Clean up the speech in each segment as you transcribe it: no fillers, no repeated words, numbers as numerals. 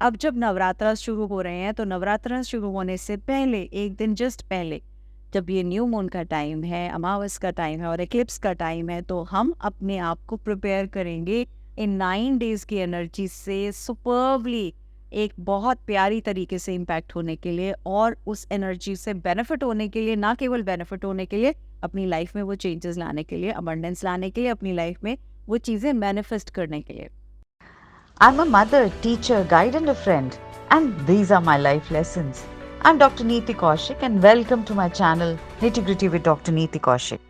अब जब नवरात्रा शुरू हो रहे हैं तो नवरात्रा शुरू होने से पहले एक दिन जस्ट पहले जब ये न्यू मून का टाइम है, अमावस का टाइम है और एक्लिप्स का टाइम है, तो हम अपने आप को प्रिपेयर करेंगे इन 9 डेज की एनर्जी से सुपर्बली एक बहुत प्यारी तरीके से इम्पैक्ट होने के लिए और उस एनर्जी से बेनिफिट होने के लिए, ना केवल बेनिफिट होने के लिए, अपनी लाइफ में वो चेंजेस लाने के लिए, अबंडेंस लाने के लिए, अपनी लाइफ में वो चीज़ें मैनिफेस्ट करने के लिए। I'm a mother, teacher, guide, and a friend, and these are my life lessons. I'm Dr. Neeti Kaushik, and welcome to my channel Nitty Gritty with Dr. Neeti Kaushik.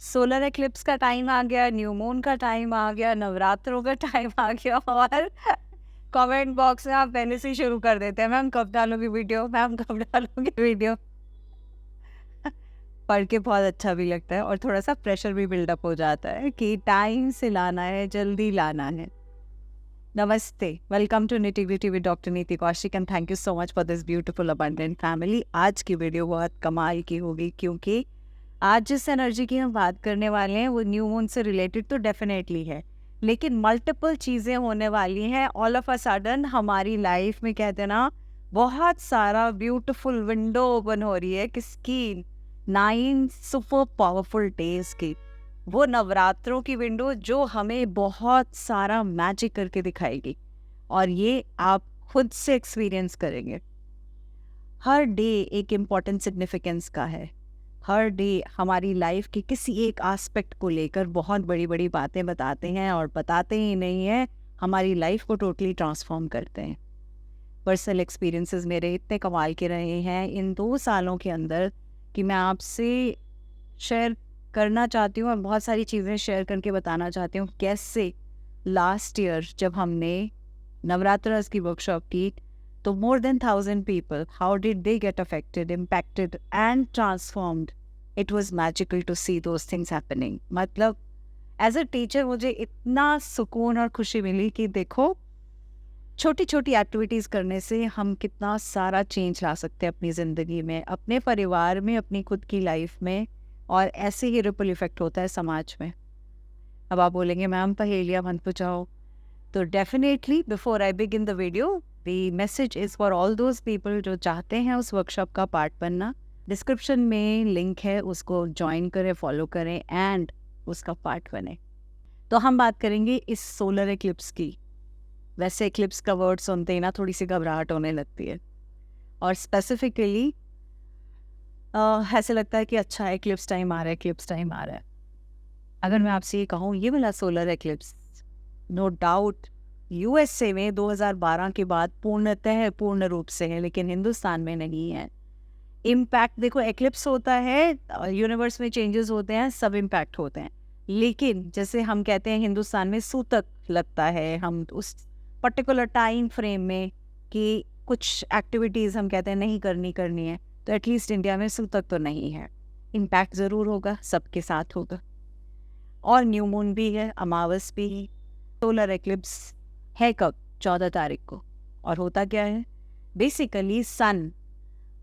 Solar eclipse का time आ गया, new moon का time आ गया, नवरात्रों का time आ गया और comment box में आप पहले से ही शुरू कर देते हैं, मैम कब डालोगी वीडियो, मैम कब डालोगी वीडियो। पढ़ के बहुत अच्छा भी लगता है और थोड़ा सा प्रेशर भी बिल्डअप हो जाता है कि टाइम से लाना है, जल्दी लाना है। नमस्ते, welcome to nitty gritty with doctor Neeti Kaushik and thank you so much for this beautiful abundant family. आज की वीडियो बहुत कमाल की होगी क्योंकि आज जिस एनर्जी की हम बात करने वाले हैं वो न्यू मून से रिलेटेड तो डेफिनेटली है, लेकिन मल्टीपल चीज़ें होने वाली हैं। ऑल ऑफ अ सडन हमारी लाइफ में कहते हैं ना, बहुत सारा ब्यूटीफुल विंडो ओपन हो रही है किसकी, 9 सुपर पावरफुल डेज की, वो नवरात्रों की विंडो जो हमें बहुत सारा मैजिक करके दिखाएगी और ये आप खुद से एक्सपीरियंस करेंगे। हर डे एक इम्पॉर्टेंट सिग्निफिकेंस का है, हर डे हमारी लाइफ के किसी एक एस्पेक्ट को लेकर बहुत बड़ी बड़ी बातें बताते हैं और बताते ही नहीं हैं, हमारी लाइफ को टोटली ट्रांसफॉर्म करते हैं। पर्सनल एक्सपीरियंसेस मेरे इतने कमाल के रहे हैं इन 2 सालों के अंदर कि मैं आपसे शेयर करना चाहती हूँ और बहुत सारी चीज़ें शेयर करके बताना चाहती हूँ कैसे लास्ट ईयर जब हमने नवरात्रास की वर्कशॉप की तो more than 1000 people, how did they get affected, impacted and transformed. It was magical to see those things happening. मतलब एज अ टीचर मुझे इतना सुकून और खुशी मिली कि देखो छोटी छोटी एक्टिविटीज़ करने से हम कितना सारा चेंज ला सकते हैं अपनी ज़िंदगी में, अपने परिवार में, अपनी खुद की लाइफ में, और ऐसे ही रिपल इफेक्ट होता है समाज में। अब आप बोलेंगे मैम पहेलियाँ मत पूछाओ, तो definitely before I begin the video the message is for all those people जो चाहते हैं उस वर्कशॉप का पार्ट बनना। डिस्क्रिप्शन में लिंक है, उसको ज्वाइन करें, फॉलो करें एंड उसका पार्ट बने। तो हम बात करेंगे इस सोलर एक्लिप्स की। वैसे एक्लिप्स का वर्ड सुनते ही ना थोड़ी सी घबराहट होने लगती है और स्पेसिफिकली ऐसे लगता है कि अच्छा एक्लिप्स टाइम आ रहा है, एक्लिप्स टाइम आ रहा है। अगर मैं आपसे ये कहूँ ये वाला solar eclipse no doubt USA में 2012 के बाद पूर्ण रूप से है, लेकिन हिंदुस्तान में नहीं है। इम्पैक्ट देखो, एक्लिप्स होता है, यूनिवर्स में चेंजेस होते हैं, सब इम्पैक्ट होते हैं, लेकिन जैसे हम कहते हैं हिंदुस्तान में सूतक लगता है, हम उस पर्टिकुलर टाइम फ्रेम में कि कुछ एक्टिविटीज़ हम कहते हैं नहीं करनी है, तो एटलीस्ट इंडिया में सूतक तो नहीं है। इम्पैक्ट ज़रूर होगा, सबके साथ होगा। और न्यू मून भी है, अमावस भी है। सोलर एक्लिप्स है कब? 14 तारीख को। और होता क्या है, बेसिकली सन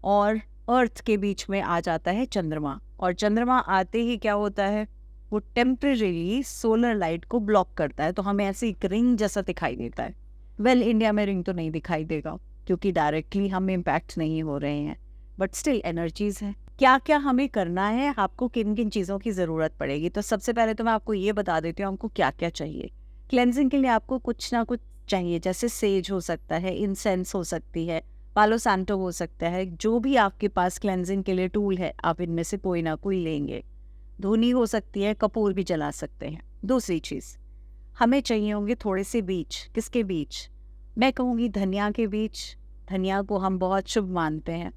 और अर्थ के बीच में आ जाता है चंद्रमा, और चंद्रमा आते ही क्या होता है, वो टेम्परेरी सोलर लाइट को ब्लॉक करता है, तो हमें ऐसे एक रिंग जैसा दिखाई देता है। वेल इंडिया में रिंग तो नहीं दिखाई देगा क्योंकि डायरेक्टली हम इम्पैक्ट नहीं हो रहे हैं, बट स्टिल एनर्जीज है। क्या क्या हमें करना है, आपको किन किन चीज़ों की ज़रूरत पड़ेगी, तो सबसे पहले तो मैं आपको ये बता देती हूँ हमको क्या क्या चाहिए। क्लेंजिंग के लिए आपको कुछ ना कुछ चाहिए, जैसे सेज हो सकता है, इंसेंस हो सकती है, पालो सैंटो हो सकता है, जो भी आपके पास क्लेंजिंग के लिए टूल है आप इनमें से कोई ना कोई लेंगे। धुनी हो सकती है, कपूर भी जला सकते हैं। दूसरी चीज़ हमें चाहिए होंगे थोड़े से बीज। किसके बीज? मैं कहूँगी धनिया के बीज। धनिया को हम बहुत शुभ मानते हैं,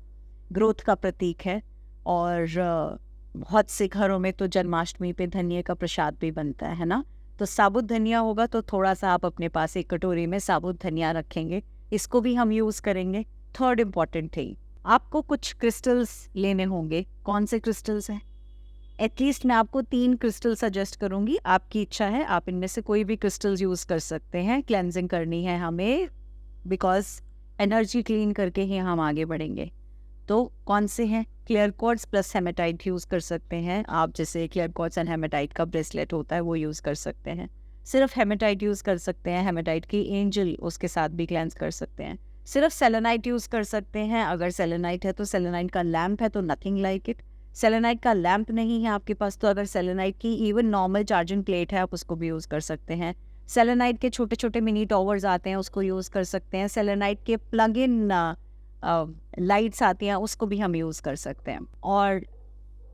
ग्रोथ का प्रतीक है, और बहुत से घरों में तो जन्माष्टमी पे धनिया का प्रसाद भी बनता है ना। तो साबुत धनिया होगा तो थोड़ा सा आप अपने पास एक कटोरी में साबुत धनिया रखेंगे, इसको भी हम यूज़ करेंगे। थर्ड इम्पॉर्टेंट थिंग, आपको कुछ क्रिस्टल्स लेने होंगे। कौन से क्रिस्टल्स हैं? एटलीस्ट मैं आपको 3 क्रिस्टल सजेस्ट करूंगी, आपकी इच्छा है, आप इनमें से कोई भी क्रिस्टल्स यूज़ कर सकते हैं। क्लेंजिंग करनी है हमें, बिकॉज एनर्जी क्लीन करके ही हम आगे बढ़ेंगे। तो कौन से हैं? Clear quartz plus hematite use कर सकते हैं आप, जैसे क्लियर क्वार्ट्ज एंड हेमेटाइट का ब्रेसलेट होता है वो यूज़ कर सकते हैं। सिर्फ हेमेटाइट यूज़ कर सकते हैं, हेमेटाइट की एंजल उसके साथ भी क्लेंस कर सकते हैं। सिर्फ सेलेनाइट यूज़ कर सकते हैं, अगर सेलेनाइट है तो सेलेनाइट का लैम्प है तो नथिंग लाइक इट। सेलेनाइट का लैम्प नहीं है आपके पास तो अगर सेलेनाइट की इवन नॉर्मल चार्जिंग प्लेट है आप उसको भी यूज़ कर सकते हैं। सेलेनाइट के छोटे छोटे मिनी टॉवर्स आते हैं उसको यूज़ कर सकते हैं। सेलेनाइट के प्लग इन लाइट्स आती हैं उसको भी हम यूज़ कर सकते हैं। और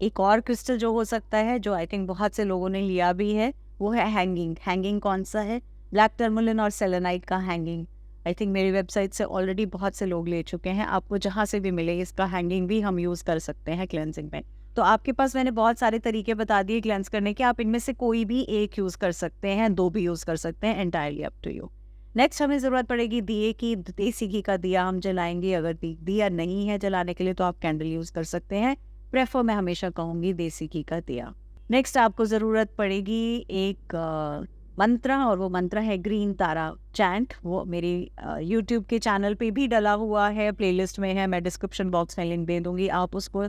एक और क्रिस्टल जो हो सकता है जो आई थिंक बहुत से लोगों ने लिया भी है वो है हैंगिंग। हैंगिंग कौन सा है? ब्लैक टर्मोलिन और सेलेनाइट का हैंगिंग। आई थिंक मेरी वेबसाइट से ऑलरेडी बहुत से लोग ले चुके हैं, आपको जहाँ से भी मिले इसका हैंगिंग भी हम यूज़ कर सकते हैं क्लेंजिंग में। तो आपके पास मैंने बहुत सारे तरीके बता दिए क्लेंस करने के, आप इनमें से कोई भी एक यूज़ कर सकते हैं, 2 भी यूज़ कर सकते हैं, entirely up to you. Next हमें ज़रूरत पड़ेगी दिए की, देसी घी का दिया हम जलाएंगे। अगर दिया नहीं है जलाने के लिए तो आप कैंडल यूज़ कर सकते हैं, प्रेफर मैं हमेशा कहूँगी देसी घी का दिया। नेक्स्ट आपको ज़रूरत पड़ेगी एक मंत्र, और वो मंत्र है ग्रीन तारा चैंट। वो मेरी यूट्यूब के चैनल पे भी डला हुआ है, प्लेलिस्ट में है, मैं डिस्क्रिप्शन बॉक्स में लिंक दे दूँगी। आप उसको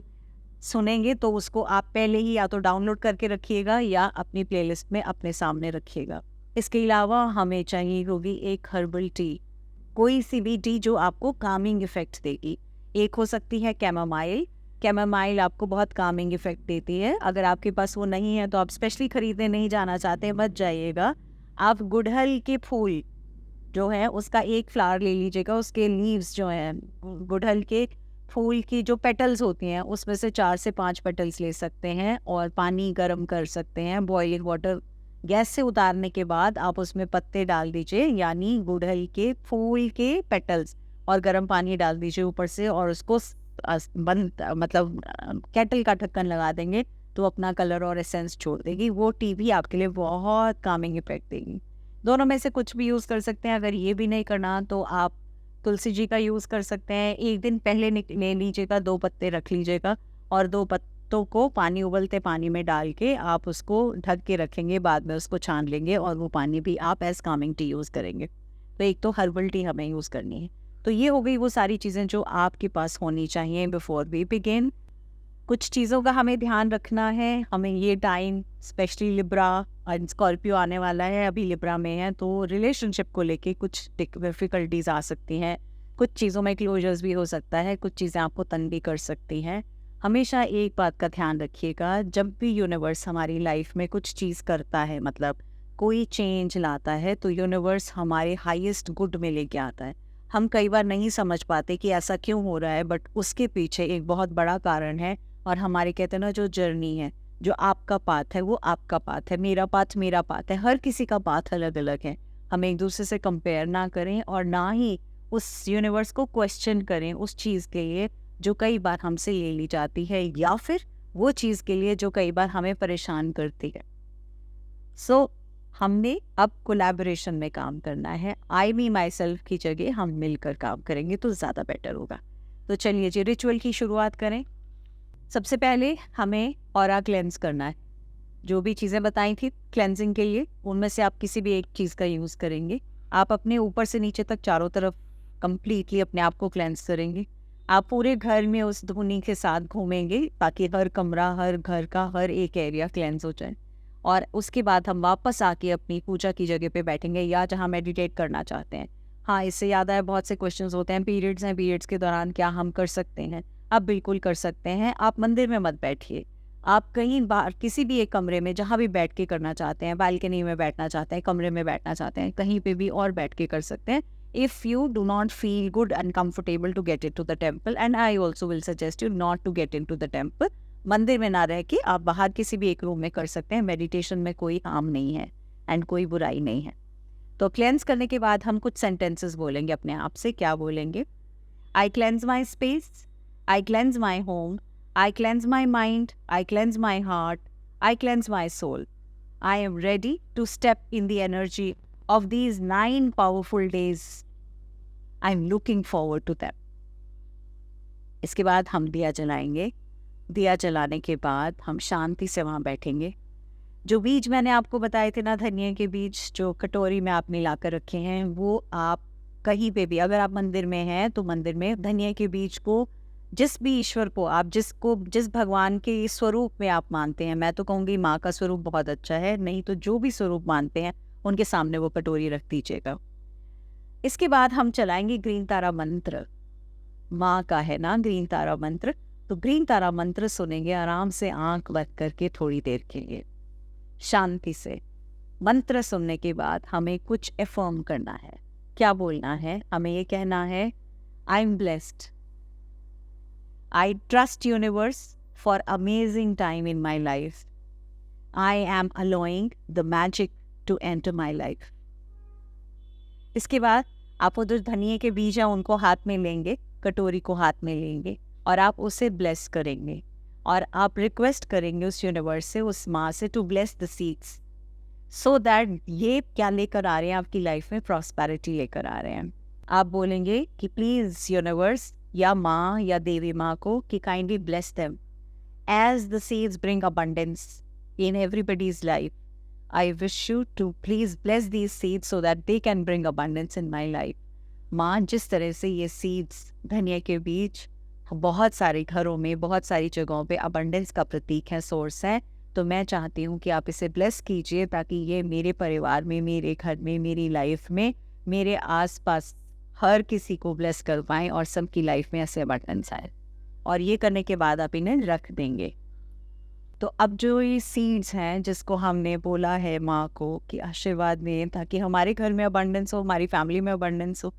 सुनेंगे तो उसको आप पहले ही या तो डाउनलोड करके रखिएगा या अपनी प्लेलिस्ट में अपने सामने रखिएगा। इसके अलावा हमें चाहिए होगी एक हर्बल टी, कोई सी भी टी जो आपको कामिंग इफ़ेक्ट देगी। एक हो सकती है कैमोमाइल। कैमोमाइल आपको बहुत कामिंग इफ़ेक्ट देती है। अगर आपके पास वो नहीं है तो आप स्पेशली ख़रीदने नहीं जाना चाहते, मत जाइएगा। आप गुड़हल के फूल जो है उसका एक फ्लावर ले लीजिएगा, उसके लीव्स जो हैं, गुड़हल के फूल की जो पेटल्स होती हैं उसमें से 4 से 5 पेटल्स ले सकते हैं और पानी गर्म कर सकते हैं। बॉइलिंग वाटर गैस से उतारने के बाद आप उसमें पत्ते डाल दीजिए, यानी गुड़हल के फूल के पेटल्स, और गर्म पानी डाल दीजिए ऊपर से, और उसको बंद मतलब केटल का ढक्कन लगा देंगे तो अपना कलर और एसेंस छोड़ देगी। वो टी भी आपके लिए बहुत कामिंग इफेक्ट देगी। दोनों में से कुछ भी यूज़ कर सकते हैं। अगर ये भी नहीं करना तो आप तुलसी जी का यूज़ कर सकते हैं। एक दिन पहले ले लीजिएगा, 2 पत्ते रख लीजिएगा और 2 पत्तों को पानी, उबलते पानी में डाल के आप उसको ढक के रखेंगे, बाद में उसको छान लेंगे और वो पानी भी आप एज कामिंग टी यूज़ करेंगे। तो एक तो हर्बल टी हमें यूज़ करनी है। तो ये हो गई वो सारी चीज़ें जो आपके पास होनी चाहिए बिफोर वी बिगिन। कुछ चीज़ों का हमें ध्यान रखना है। हमें ये टाइम स्पेशली लिब्रा और स्कॉर्पियो आने वाला है, अभी लिब्रा में है, तो रिलेशनशिप को लेके कुछ डिफ़िकल्टीज़ आ सकती हैं। कुछ चीज़ों में क्लोजर्स भी हो सकता है, कुछ चीज़ें आपको तंग भी कर सकती हैं। हमेशा एक बात का ध्यान रखिएगा, जब भी यूनिवर्स हमारी लाइफ में कुछ चीज़ करता है, मतलब कोई चेंज लाता है, तो यूनिवर्स हमारे हाईएस्ट गुड में लेके आता है। हम कई बार नहीं समझ पाते कि ऐसा क्यों हो रहा है, बट उसके पीछे एक बहुत बड़ा कारण है। और हमारे कहते हैं ना, जो जर्नी है, जो आपका पाथ है वो आपका पाथ है, मेरा पाथ मेरा पाथ है, हर किसी का पाथ अलग अलग है। हम एक दूसरे से कंपेयर ना करें और ना ही उस यूनिवर्स को क्वेश्चन करें उस चीज़ के लिए जो कई बार हमसे ले ली जाती है, या फिर वो चीज़ के लिए जो कई बार हमें परेशान करती है। सो हमने अब कोलैबोरेशन में काम करना है। आई मी माई सेल्फ की जगह हम मिलकर काम करेंगे तो ज़्यादा बेटर होगा। तो चलिए जी, रिचुअल की शुरुआत करें। सबसे पहले हमें ऑरा क्लेंस करना है। जो भी चीज़ें बताई थी क्लेंजिंग के लिए, उनमें से आप किसी भी एक चीज़ का यूज़ करेंगे। आप अपने ऊपर से नीचे तक चारों तरफ कंप्लीटली अपने आप को क्लेंस करेंगे। आप पूरे घर में उस धुनी के साथ घूमेंगे ताकि हर कमरा, हर घर का हर एक एरिया क्लेंस हो जाए। और उसके बाद हम वापस आके अपनी पूजा की जगह पे बैठेंगे या जहाँ मेडिटेट करना चाहते हैं। हाँ, इससे याद आया, बहुत से क्वेश्चंस होते हैं, पीरियड्स हैं, पीरियड्स के दौरान क्या हम कर सकते हैं? आप बिल्कुल कर सकते हैं। आप मंदिर में मत बैठिए, आप कहीं बाहर किसी भी एक कमरे में जहाँ भी बैठ के करना चाहते हैं, बालकनी में बैठना चाहते हैं, कमरे में बैठना चाहते हैं, कहीं पे भी और बैठ के कर सकते हैं। If you do not feel good and comfortable to get into the temple, and I also will suggest you not to get into the temple, मंदिर में ना रह के आप बाहर किसी भी एक रूम में कर सकते हैं। मेडिटेशन में कोई हार्म नहीं है एंड कोई बुराई नहीं है। तो क्लेंस करने के बाद हम कुछ सेंटेंसेस बोलेंगे अपने आप से। क्या बोलेंगे? I cleanse my space, I cleanse my home, I cleanse my mind, I cleanse my heart, I cleanse my soul. I am ready to step in the energy of these 9 powerful days. I'm looking forward to them. इसके बाद हम दिया जलाएंगे। दिया जलाने के बाद हम शांति से वहाँ बैठेंगे। जो बीज मैंने आपको बताए थे ना, धनिया के बीज जो कटोरी में आपने ला कर रखे हैं, वो आप कहीं पे भी, अगर आप मंदिर में हैं तो मंदिर में धनिया के बीज को, जिस भी ईश्वर को आप जिस भगवान के स्वरूप में आप मानते हैं, मैं तो कहूँगी माँ का स्वरूप बहुत अच्छा है, नहीं तो जो भी स्वरूप मानते हैं उनके सामने वो कटोरी रख दीजिएगा। इसके बाद हम चलाएंगे ग्रीन तारा मंत्र। माँ का है ना ग्रीन तारा मंत्र, तो ग्रीन तारा मंत्र सुनेंगे आराम से आंख बंद करके थोड़ी देर के लिए शांति से। मंत्र सुनने के बाद हमें कुछ एफर्म करना है। क्या बोलना है? हमें ये कहना है, I am blessed, I trust universe for amazing time in my life, I am allowing the magic to enter my life. इसके बाद आप वो जो धनिए के बीज हैं उनको हाथ में लेंगे, कटोरी को हाथ में लेंगे और आप उसे ब्लेस करेंगे और आप रिक्वेस्ट करेंगे उस यूनिवर्स से, उस माँ से, to bless the seeds so that ये क्या लेकर आ रहे हैं आपकी लाइफ में? प्रॉस्पेरिटी लेकर आ रहे हैं। आप बोलेंगे कि प्लीज यूनिवर्स या माँ या देवी माँ को कि kindly bless them as the seeds bring abundance in everybody's life. I wish you to please bless these seeds so that they can bring abundance in my life. माँ, जिस तरह से ये सीड्स, धनिया के बीज बहुत सारे घरों में, बहुत सारी जगहों पे अबंडेंस का प्रतीक है, सोर्स है, तो मैं चाहती हूँ कि आप इसे ब्लेस कीजिए ताकि ये मेरे परिवार में, मेरे घर में, मेरी लाइफ में, मेरे आसपास हर किसी को ब्लेस कर पाएँ और सबकी लाइफ में ऐसे अबंडेंस आए। और ये करने के बाद आप इन्हें रख देंगे। तो अब जो ये सीड्स हैं जिसको हमने बोला है माँ को कि आशीर्वाद दें ताकि हमारे घर में अबंडेंस हो, हमारी फैमिली में अबंडेंस हो,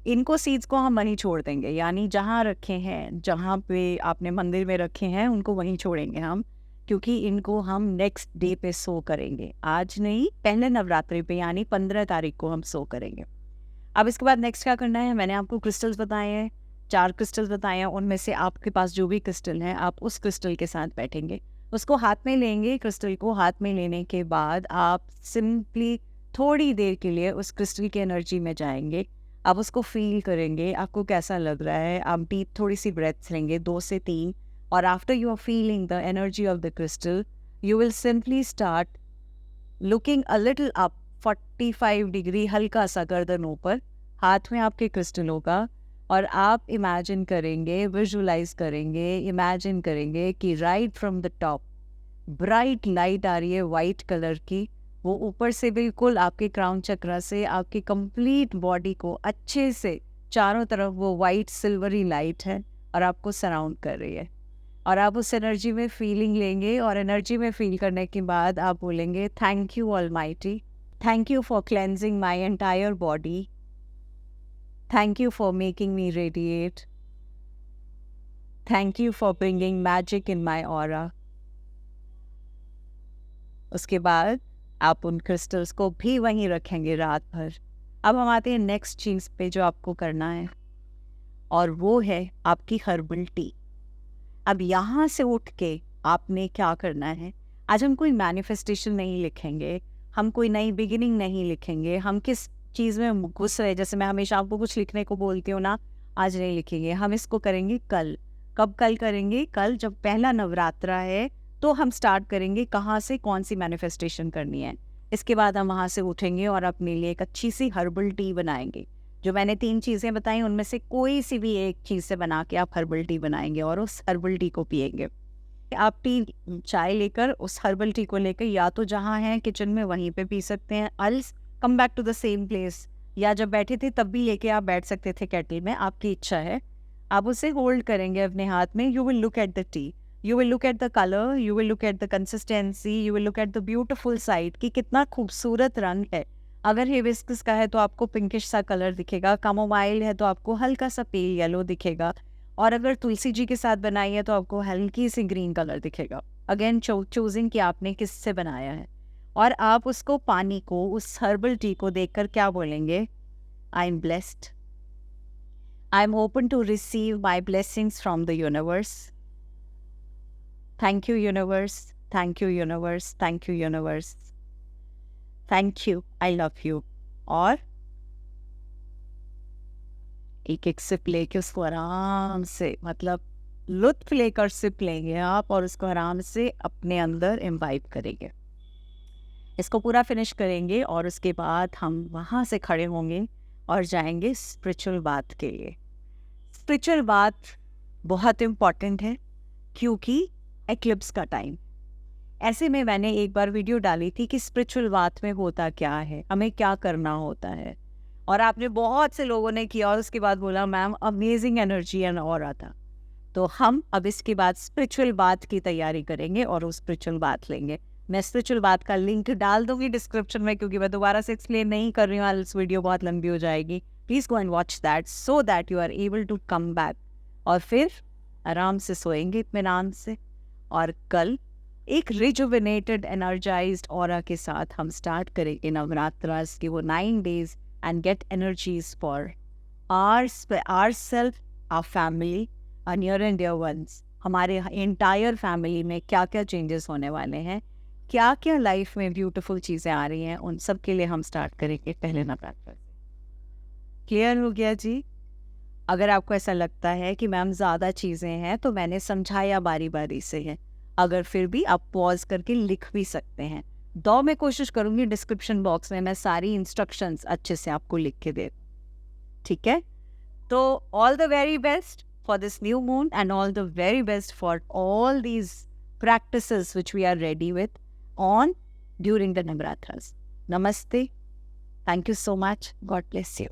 इनको सीड्स को हम वहीं छोड़ देंगे। यानी जहाँ रखे हैं, जहाँ पे आपने मंदिर में रखे हैं, उनको वहीं छोड़ेंगे हम, क्योंकि इनको हम नेक्स्ट डे पे सो करेंगे। आज नहीं, पहले नवरात्रि पे यानी 15 तारीख को हम सो करेंगे। अब इसके बाद नेक्स्ट क्या करना है? मैंने आपको क्रिस्टल्स बताए हैं, 4 क्रिस्टल्स बताए हैं। उनमें से आपके पास जो भी क्रिस्टल है, आप उस क्रिस्टल के साथ बैठेंगे, उसको हाथ में लेंगे। क्रिस्टल को हाथ में लेने के बाद आप सिंपली थोड़ी देर के लिए उस क्रिस्टल की एनर्जी में जाएंगे। आप उसको फील करेंगे, आपको कैसा लग रहा है। आप डीप थोड़ी सी ब्रेथ्स लेंगे, 2 से 3, और after you are feeling the energy of the crystal, you will simply start looking a little up, 45 degree, हल्का सा गर्दन ऊपर, हाथ में आपके क्रिस्टल होगा और आप इमेजिन करेंगे, विजुलाइज करेंगे, इमेजिन करेंगे कि right from the top bright light आ रही है वाइट कलर की। वो ऊपर से बिल्कुल आपके क्राउन चक्रा से आपकी कंप्लीट बॉडी को अच्छे से चारों तरफ वो वाइट सिल्वरी लाइट है और आपको सराउंड कर रही है। और आप उस एनर्जी में फीलिंग लेंगे और एनर्जी में फील करने के बाद आप बोलेंगे, thank you almighty, thank you for cleansing my entire body, thank you for making me radiate, thank you for bringing magic in my aura। उसके बाद आप उन क्रिस्टल्स को भी वहीं रखेंगे रात भर। अब हम आते हैं नेक्स्ट चीज़ पे जो आपको करना है, और वो है आपकी हर्बल टी। अब यहाँ से उठ के आपने क्या करना है? आज हम कोई मैनिफेस्टेशन नहीं लिखेंगे, हम कोई नई बिगिनिंग नहीं लिखेंगे। हम किस चीज़ में घुस रहे, जैसे मैं हमेशा आपको कुछ लिखने को बोलती हूँ ना, आज नहीं लिखेंगे, हम इसको करेंगे कल। कब कल करेंगे? कल जब पहला नवरात्रा है तो हम स्टार्ट करेंगे कहाँ से, कौन सी मैनिफेस्टेशन करनी है। इसके बाद हम वहाँ से उठेंगे और अपने लिए एक अच्छी सी हर्बल टी बनाएंगे। जो मैंने 3 चीज़ें बताई उनमें से कोई सी भी एक चीज़ से बना के आप हर्बल टी बनाएंगे और उस हर्बल टी को पिएंगे। आप टी, चाय लेकर उस हर्बल टी को लेकर या तो जहाँ हैं किचन में वहीं पे पी सकते हैं, अल्स come back to the same place, या जब बैठे थे तब भी लेके आप बैठ सकते थे केटल में, आपकी इच्छा है। आप उसे होल्ड करेंगे अपने हाथ में। You will look at the T, you will look at the colour, you will look at the consistency, you will look at the beautiful side कि कितना खूबसूरत रंग है। अगर हिबिस्कस का है तो आपको पिंकिश सा कलर दिखेगा, कैमोमाइल है तो आपको हल्का सा पेल येलो दिखेगा, और अगर तुलसी जी के साथ बनाई है तो आपको हल्की सी ग्रीन कलर दिखेगा। अगेन चूजिंग कि आपने किससे बनाया है। और आप उसको, पानी को, उस हर्बल टी को देखकर क्या बोलेंगे? I am blessed, I am open to receive my blessings from the universe, thank you universe, thank you universe, thank you universe, thank you, I love you. और एक एक सिप लेके उसको आराम से, मतलब लुत्फ लेकर सिप लेंगे आप और उसको आराम से अपने अंदर इम्बाइब करेंगे। इसको पूरा फिनिश करेंगे और उसके बाद हम वहाँ से खड़े होंगे और जाएंगे स्पिरिचुअल बात के लिए। स्पिरिचुअल बात बहुत इम्पॉर्टेंट है क्योंकि एक्लिप्स का टाइम, ऐसे में मैंने एक बार वीडियो डाली थी कि स्पिरिचुअल बात में होता क्या है, हमें क्या करना होता है, और आपने बहुत से लोगों ने किया और उसके बाद बोला ma'am amazing energy and aura था। तो हम अब इसके बाद स्पिरिचुअल बात की तैयारी करेंगे और उस स्पिरिचुअल बात लेंगे। मैं स्पिरिचुअल बात का लिंक डाल दूंगी डिस्क्रिप्शन में, क्योंकि मैं दोबारा से एक्सप्लेन नहीं कर रही हूँ, इस वीडियो बहुत लंबी हो जाएगी। Please go and watch that so that you are able to come back, और फिर आराम से सोएंगे इत्मीनान से। और कल एक रिजुविनेटेड एनर्जाइज्ड ऑरा के साथ हम स्टार्ट करेंगे नवरात्रास के वो 9 days and get energies for our self, our family, our near and dear ones. हमारे एंटायर फैमिली में क्या क्या चेंजेस होने वाले हैं, क्या क्या लाइफ में ब्यूटीफुल चीज़ें आ रही हैं, उन सब के लिए हम स्टार्ट करेंगे पहले नवरात्र से। क्लियर हो गया जी? अगर आपको ऐसा लगता है कि मैम ज़्यादा चीज़ें हैं तो मैंने समझाया बारी बारी से है, अगर फिर भी आप पॉज करके लिख भी सकते हैं। मैं कोशिश करूँगी डिस्क्रिप्शन बॉक्स में मैं सारी इंस्ट्रक्शंस अच्छे से आपको लिख के दे, ठीक है? तो all the very best for this new moon, and all the very best for all these practices which we are ready with on during the Navratras. Namaste. Thank you so much. God bless you.